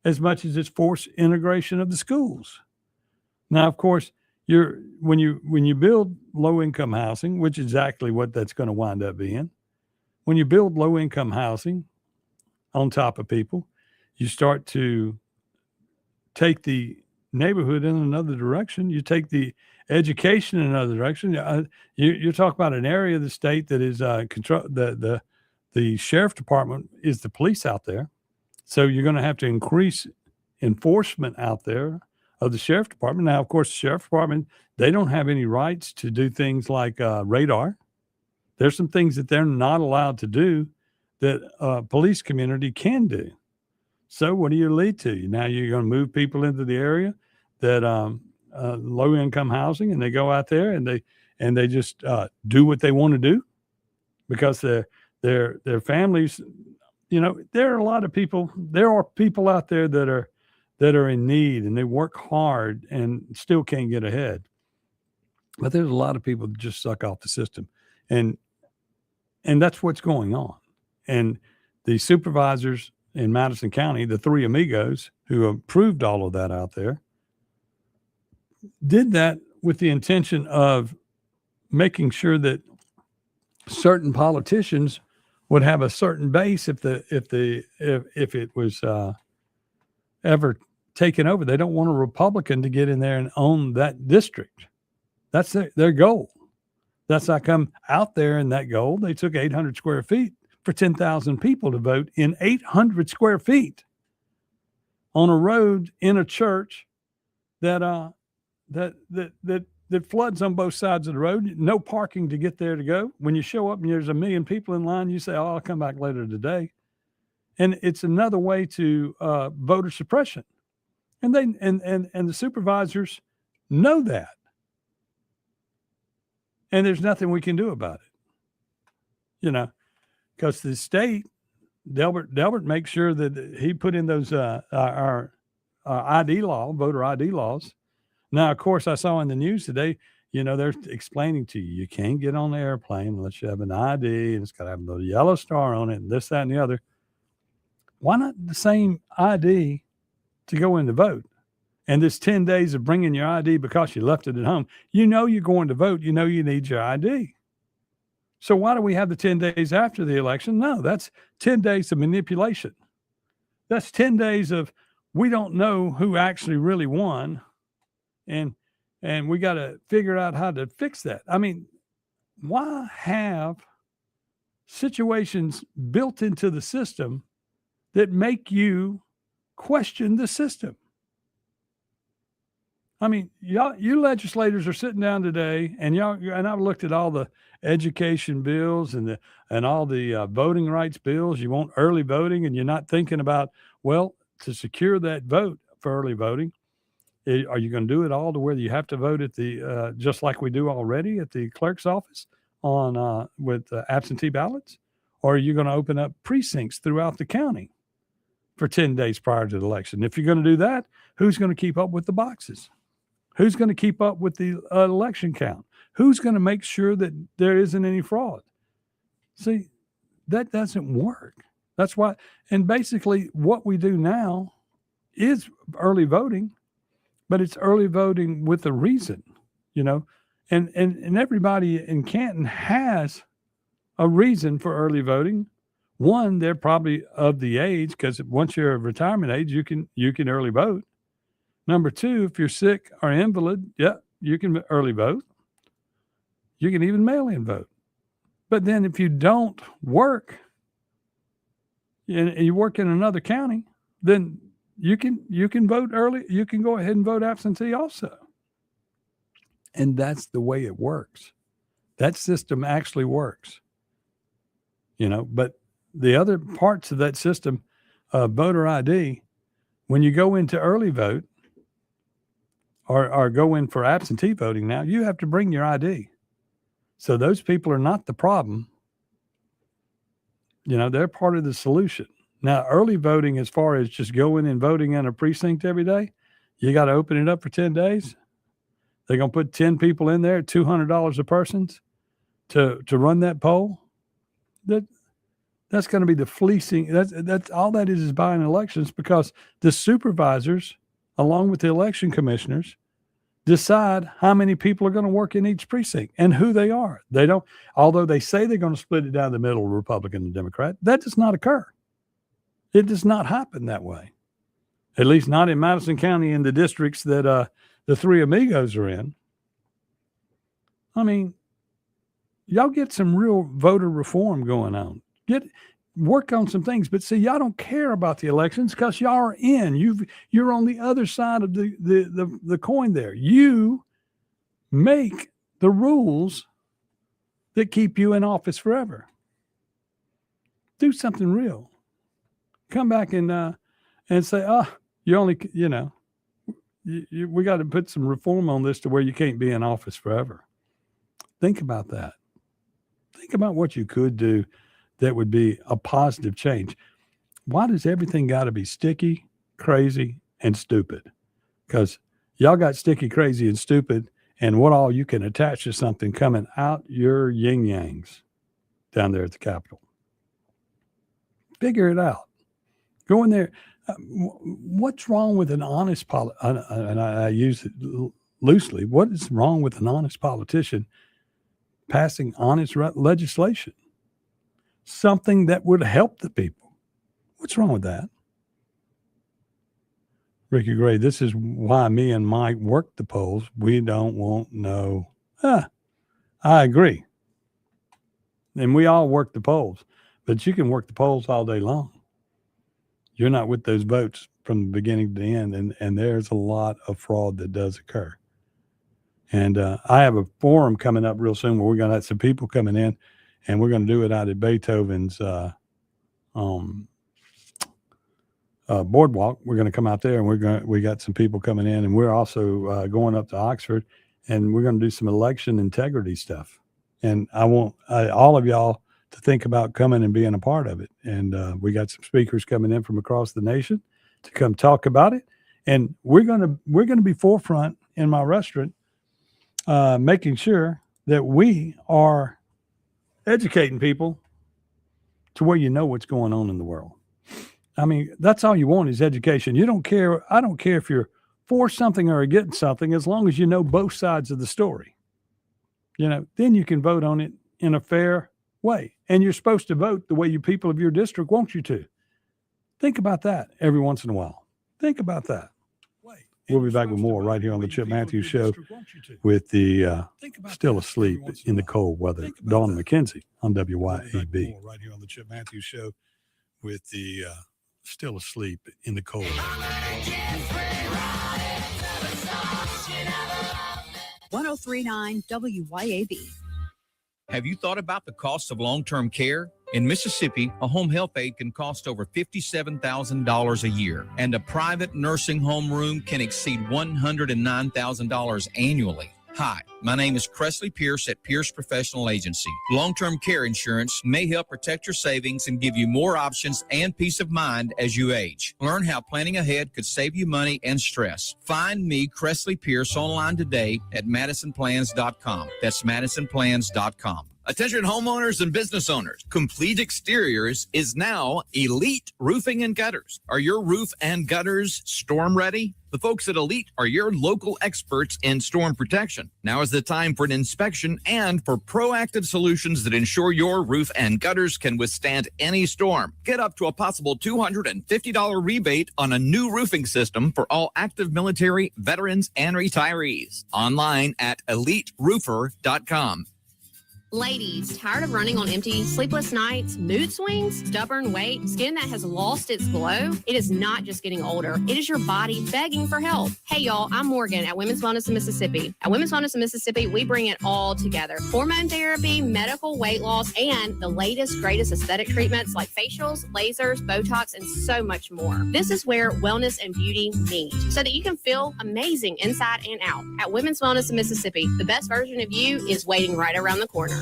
as much as it's forced integration of the schools. Now, of course, when you build low-income housing, which is exactly what that's going to wind up being, when you build low-income housing on top of people, you start to take the neighborhood in another direction. You take the education in another direction. You talk about an area of the state that is control. The sheriff department is the police out there, so you're going to have to increase enforcement out there of the sheriff department. Now, of course, the sheriff department, they don't have any rights to do things like radar. There's some things that they're not allowed to do that police community can do. So what do you lead to? Now you're going to move people into the area that low income housing, and they go out there and they just do what they want to do because their families, there are a lot of people. There are people out there that are in need, and they work hard and still can't get ahead. But there's a lot of people that just suck off the system, and that's what's going on. And the supervisors in Madison County, the three amigos who approved all of that out there, did that with the intention of making sure that certain politicians would have a certain base if it was ever taken over. They don't want a Republican to get in there and own that district. That's their goal. That's how come out there in that goal, they took 800 square feet for 10,000 people to vote in 800 square feet on a road in a church that floods on both sides of the road. No parking to get there to go. When you show up and there's 1 million people in line, you say, "Oh, I'll come back later today." And it's another way to voter suppression. And the supervisors know that. And there's nothing we can do about it. Because the state, Delbert makes sure that he put in those our ID law, voter ID laws. Now, of course, I saw in the news today, they're explaining to you can't get on the airplane unless you have an ID, and it's got to have the yellow star on it, and this, that, and the other. Why not the same ID to go in to vote? and this 10 days of bringing your ID because you left it at home, you know you're going to vote. You know you need your ID. So why do we have the 10 days after the election? No, that's 10 days of manipulation. That's 10 days of we don't know who actually really won, and we got to figure out how to fix that. I mean, why have situations built into the system that make you question the system? I mean, you legislators are sitting down today, and I've looked at all the education bills and all the voting rights bills. You want early voting, and you're not thinking about, well, to secure that vote for early voting, are you going to do it all to where you have to vote at the just like we do already at the clerk's office on with absentee ballots, or are you going to open up precincts throughout the county for 10 days prior to the election? If you're going to do that, who's going to keep up with the boxes? Who's going to keep up with the election count? Who's going to make sure that there isn't any fraud? See, that doesn't work. That's why, and basically what we do now is early voting, but it's early voting with a reason, you know, and everybody in Canton has a reason for early voting. One, they're probably of the age, because once you're of retirement age, you can early vote. Number two, if you're sick or invalid, yeah, you can early vote. You can even mail-in vote. But then if you don't work and you work in another county, then you can vote early. You can go ahead and vote absentee also. And that's the way it works. That system actually works. You know, but the other parts of that system, voter ID, when you go into early vote or go in for absentee voting now, you have to bring your ID. So those people are not the problem. You know, they're part of the solution. Now, early voting, as far as just going and voting in a precinct every day, you got to open it up for 10 days. They're going to put 10 people in there at $200 a person to run that poll. That's going to be the fleecing. That's all that is buying elections, because the supervisors, along with the election commissioners, decide how many people are going to work in each precinct and who they are. They don't, although they say they're going to split it down the middle, Republican and Democrat, that does not occur. It does not happen that way. At least not in Madison County in the districts that the Three Amigos are in. I mean, y'all get some real voter reform going on. Work on some things, but see, y'all don't care about the elections because y'all are in. You're on the other side of the coin there. You make the rules that keep you in office forever. Do something real. Come back and say, you only, you know, we got to put some reform on this to where you can't be in office forever. Think about that. Think about what you could do that would be a positive change. Why does everything got to be sticky, crazy, and stupid? Because y'all got sticky, crazy, and stupid, and what all you can attach to something coming out your yin-yangs down there at the Capitol. Figure it out. Go in there. What's wrong with an honest politician? And I use it loosely. What is wrong with an honest politician passing honest legislation? Something that would help the people. What's wrong with that? Ricky Gray, this is why me and Mike work the polls. We don't want no. I agree. And we all work the polls. But you can work the polls all day long. You're not with those votes from the beginning to the end. And there's a lot of fraud that does occur. And I have a forum coming up real soon where we're going to have some people coming in. And we're going to do it out at Beethoven's boardwalk. We're going to come out there, and we got some people coming in, and we're also going up to Oxford, and we're going to do some election integrity stuff. And I want all of y'all to think about coming and being a part of it. And we got some speakers coming in from across the nation to come talk about it. And we're going to be forefront in my restaurant, making sure that we are educating people to where you know what's going on in the world. I mean, that's all you want is education. You don't care. I don't care if you're for something or against something, as long as you know both sides of the story. Then you can vote on it in a fair way. And you're supposed to vote the way you people of your district want you to. Think about that every once in a while. Think about that. We'll be back with more right here on the Chip Mathews Show with the still asleep in the cold weather, Dawn McKenzie on WYAB. Right here on the Chip Mathews Show with the still asleep in the cold. 1039 WYAB. Have you thought about the cost of long-term care? In Mississippi, a home health aide can cost over $57,000 a year, and a private nursing home room can exceed $109,000 annually. Hi, my name is Cressley Pierce at Pierce Professional Agency. Long-term care insurance may help protect your savings and give you more options and peace of mind as you age. Learn how planning ahead could save you money and stress. Find me, Cressley Pierce, online today at MadisonPlans.com. That's MadisonPlans.com. Attention homeowners and business owners. Complete Exteriors is now Elite Roofing and Gutters. Are your roof and gutters storm ready? The folks at Elite are your local experts in storm protection. Now is the time for an inspection and for proactive solutions that ensure your roof and gutters can withstand any storm. Get up to a possible $250 rebate on a new roofing system for all active military, veterans, and retirees. Online at EliteRoofer.com. Ladies, tired of running on empty, sleepless nights, mood swings, stubborn weight, skin that has lost its glow? It is not just getting older. It is your body begging for help. Hey, y'all, I'm Morgan at Women's Wellness in Mississippi. At Women's Wellness in Mississippi, we bring it all together. Hormone therapy, medical weight loss, and the latest, greatest aesthetic treatments like facials, lasers, Botox, and so much more. This is where wellness and beauty meet so that you can feel amazing inside and out. At Women's Wellness in Mississippi, the best version of you is waiting right around the corner.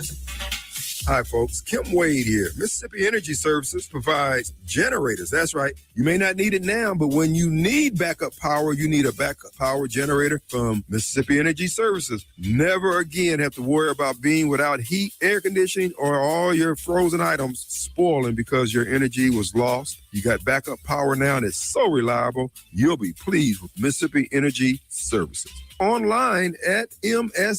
Hi, folks. Kim Wade here. Mississippi Energy Services provides generators. That's right. You may not need it now, but when you need backup power, you need a backup power generator from Mississippi Energy Services. Never again have to worry about being without heat, air conditioning, or all your frozen items spoiling because your energy was lost. You got backup power now, and it's so reliable. You'll be pleased with Mississippi Energy Services. Online at msenergy.us.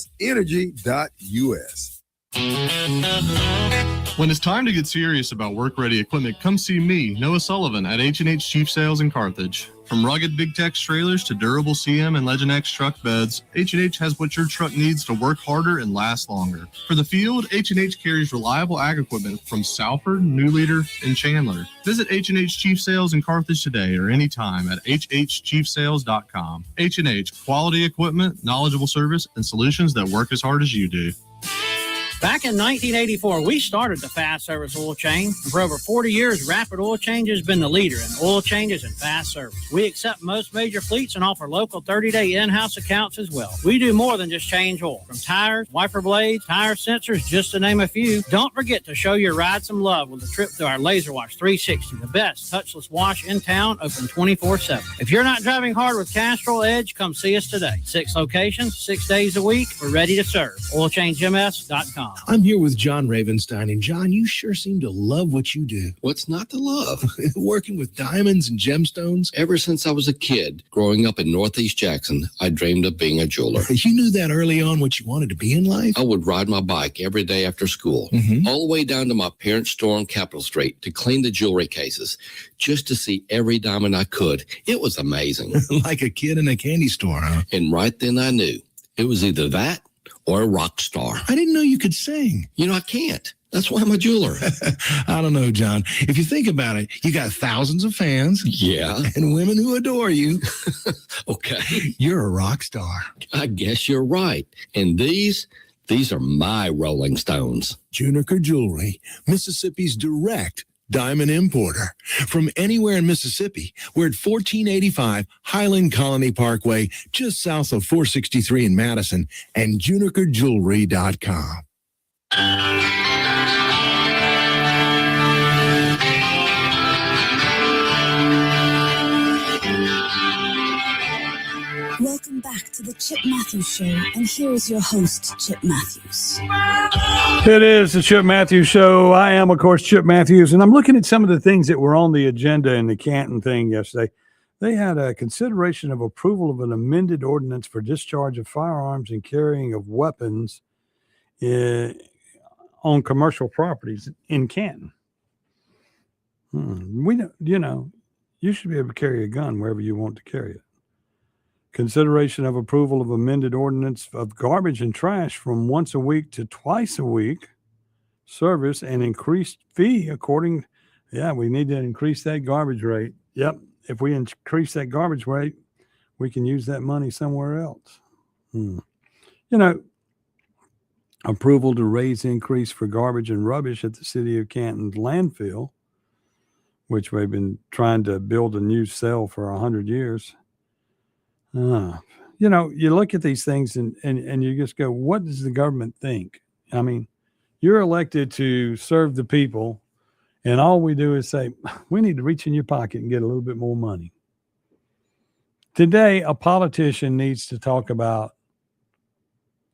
When it's time to get serious about work-ready equipment, come see me, Noah Sullivan, at H&H Chief Sales in Carthage. From rugged Big Tex trailers to durable CM and Legend X truck beds, H&H has what your truck needs to work harder and last longer. For the field, H&H carries reliable ag equipment from Salford, New Leader, and Chandler. Visit H&H Chief Sales in Carthage today or anytime at hhchiefsales.com. H&H, quality equipment, knowledgeable service, and solutions that work as hard as you do. Back in 1984, we started the fast service oil change. And for over 40 years, Rapid Oil Change has been the leader in oil changes and fast service. We accept most major fleets and offer local 30-day in-house accounts as well. We do more than just change oil. From tires, wiper blades, tire sensors, just to name a few. Don't forget to show your ride some love with a trip to our Laser Wash 360, the best touchless wash in town, open 24/7. If you're not driving hard with Castrol Edge, come see us today. 6 locations, 6 days a week. We're ready to serve. OilChangeMS.com. I'm here with John Ravenstein, and John, you sure seem to love what you do. What's not to love? Working with diamonds and gemstones. Ever since I was a kid, growing up in Northeast Jackson, I dreamed of being a jeweler. You knew that early on what you wanted to be in life? I would ride my bike every day after school, all the way down to my parents' store on Capitol Street to clean the jewelry cases, just to see every diamond I could. It was amazing. Like a kid in a candy store, huh? And right then I knew it was either that or a rock star. I didn't know you could sing. You know, I can't. That's why I'm a jeweler. I don't know, John. If you think about it, you got thousands of fans. Yeah. And women who adore you. Okay. You're a rock star. I guess you're right. And these are my Rolling Stones. Juniker Jewelry, Mississippi's direct diamond importer. From anywhere in Mississippi, we're at 1485 Highland Colony Parkway, just south of 463 in Madison, and junikerjewelry.com. Welcome back to the Chip Mathews Show, and here is your host, Chip Mathews. It is the Chip Mathews Show. I am, of course, Chip Mathews, and I'm looking at some of the things that were on the agenda in the Canton thing yesterday. They had a consideration of approval of an amended ordinance for discharge of firearms and carrying of weapons on commercial properties in Canton. We know, you should be able to carry a gun wherever you want to carry it. Consideration of approval of amended ordinance of garbage and trash from once a week to twice a week service and increased fee according. Yeah, we need to increase that garbage rate. Yep. If we increase that garbage rate, we can use that money somewhere else. Approval to raise increase for garbage and rubbish at the City of Canton's landfill, which we've been trying to build a new cell for 100 years. You look at these things and you just go, what does the government think? I mean, you're elected to serve the people, and all we do is say, we need to reach in your pocket and get a little bit more money. Today, a politician needs to talk about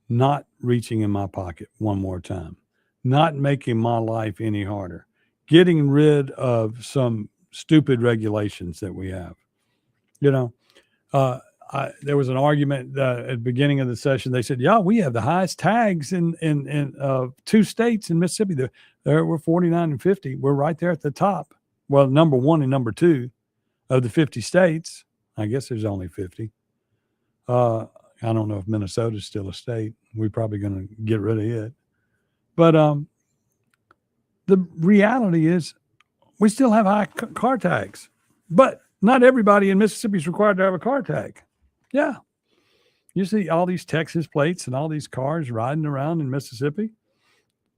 not reaching in my pocket one more time, not making my life any harder, getting rid of some stupid regulations that we have. There was an argument at the beginning of the session. They said, yeah, we have the highest tags in 2 states in Mississippi. We're 49 and 50. We're right there at the top. Well, number 1 and number 2 of the 50 states. I guess there's only 50. I don't know if Minnesota's still a state. We're probably going to get rid of it. But the reality is we still have high car tags. But not everybody in Mississippi is required to have a car tag. Yeah. You see all these Texas plates and all these cars riding around in Mississippi.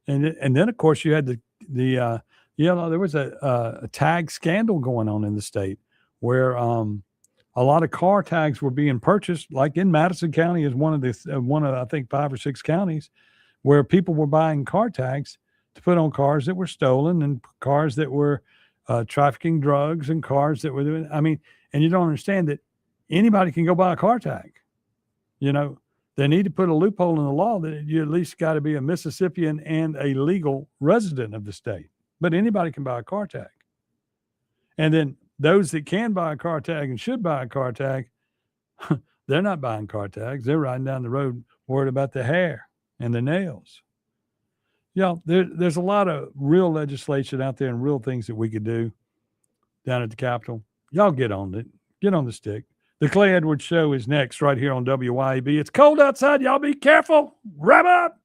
And then, of course, you had there was a tag scandal going on in the state where a lot of car tags were being purchased, like in Madison County is one of I think 5 or 6 counties where people were buying car tags to put on cars that were stolen and cars that were trafficking drugs and cars that were doing, and you don't understand that anybody can go buy a car tag. They need to put a loophole in the law that you at least got to be a Mississippian and a legal resident of the state. But anybody can buy a car tag. And then those that can buy a car tag and should buy a car tag, they're not buying car tags. They're riding down the road worried about the hair and the nails. There's a lot of real legislation out there and real things that we could do down at the Capitol. Y'all get on it. Get on the stick. The Clay Edwards Show is next right here on WYAB. It's cold outside. Y'all be careful. Wrap up.